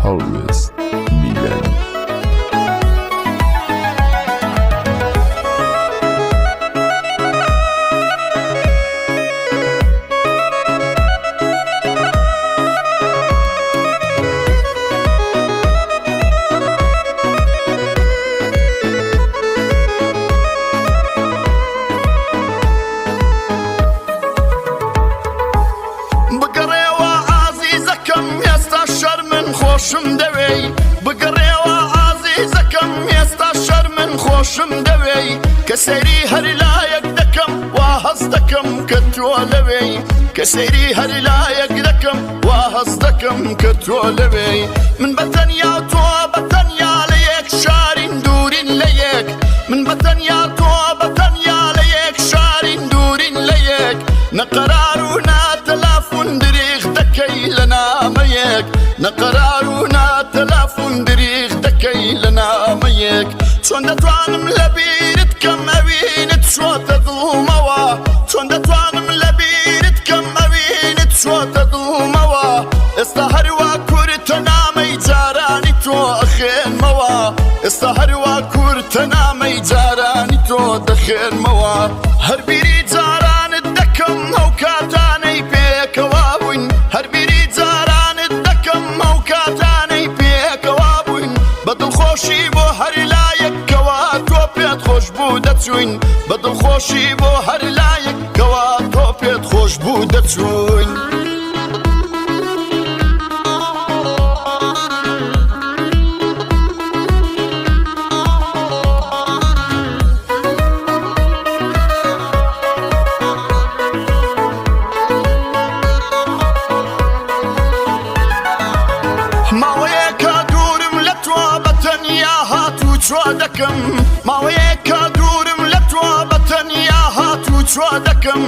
Always Milan. بگڕێوە عازیزەکەم ئێستا شەر من خۆشم دەوێی بگڕێوە عازیزەکەم ئێستا شەر من خۆشم دەوێی کە سەیری هەر لایەک دەکەم وا هەز دەکەم کە تۆ لەوێی کە سەیری هەر لایەک دەکەم وا هەز دەکەم کە تۆ لەوێی من بەتەنیا تۆ بەتەنیا لە یەک شارین دوورین لە یەک من بەتەنیا تۆ بەتەنیا لە یەک شارین دوورین لە یەک نەقەرار و ناتەلافون دریغ دەکەی لە نامەیەک نەقەرار و ناتەلافون دریغ دەکەی لە نامەیەک چۆن دەتوانم لە بیرت کەم ئەوینت چۆتە دڵمەوە چۆن دەتوانم لە بیرت کەم ئەوینت چۆتە دڵمەوە ئێستا هەروە کورتە نامەی جارانی تۆ ئەخێنمەوە ئێستا هەروە کورتە نامەی جارانی تۆ دەخێنمەوە هەر بیری جارانت دەکەم ئەو کاتانەی پێکەوا بووین هەر بیری جارانت دەکەم ئەو کاتانەی پێکەوا بووین بە دڵخۆشی بۆ هەر لایەکەوە تۆ پێت خۆش بوو دەچوین بە دڵخۆشی بۆ هەر لایەکەوە تۆ پێت خۆش بوو دەچوین ماوەیەکە دوورم لە تۆ بەتەنیا هاتوو چۆ دەکەم ماوەیەکە دوورم لە تۆ بەتەنیا هاتوو چۆ دەکەم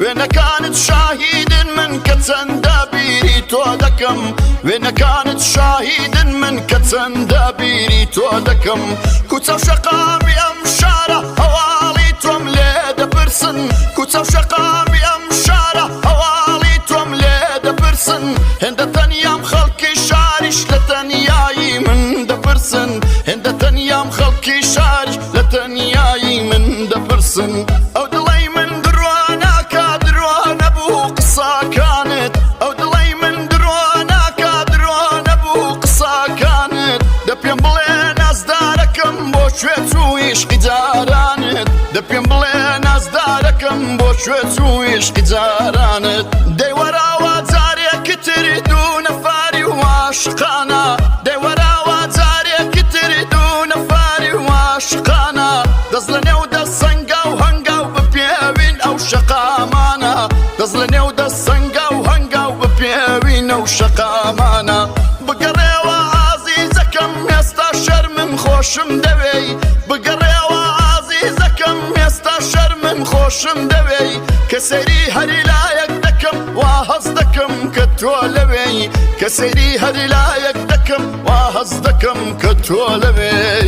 وێنەکانت شاهیدن من کە چەندە بیری تۆ دەکەم وێنەکانت شاهیدن من کە چەندە بیری تۆ دەکەم کوچە و شەقامی ئەم شارە هەواڵی تۆم لێ دەپرسن کوچە و شەقامی ئەم شارە هەواڵی تۆم لێ دەپرسن هێندە تەنیام خەڵکی شاریش لە تەنیایی من دەپرسن هێندە تەنیام خەڵکی شاریش لە تەنیایی من دەپرسن ئەو دڵەی من درۆ ناکا درۆ نەبوو قسەکانت ئەو دڵەی من درۆ ناکا درۆ نەبوو قسەکانت دە پێم بڵێ نازدارەکەم بۆ کوێ چوو عیشقی جارانت دە پێم بڵێ نازدارەکەم بۆ کوێ چوو عیشقی جارانت دەی وەراوە جارێکی تری دوو نەفاری و عاشقانە دەی وەراوە جارێکی تری دوو نەفاری و عاشقانە دەست لە نێو دەست سەنگە و هەنگە و بپێوین ئەو شەقامانە دەست لە نێو دەست سەنگە و هەنگە و بپێوین ئەو شەقامانە بگەڕێوە عازیزەکەم ئێستا شەر من خۆشم دەوێی بگەڕێوە عازیزەکەم ئێستا شەر من خۆشم دەوێی کە سەیری هەری لایەک دەکەم وا هەز دەکەم کە تۆ لەوێی کە سەیری هەری لایەک دەکەم وا هەز دەکەم کە تۆ لەوێی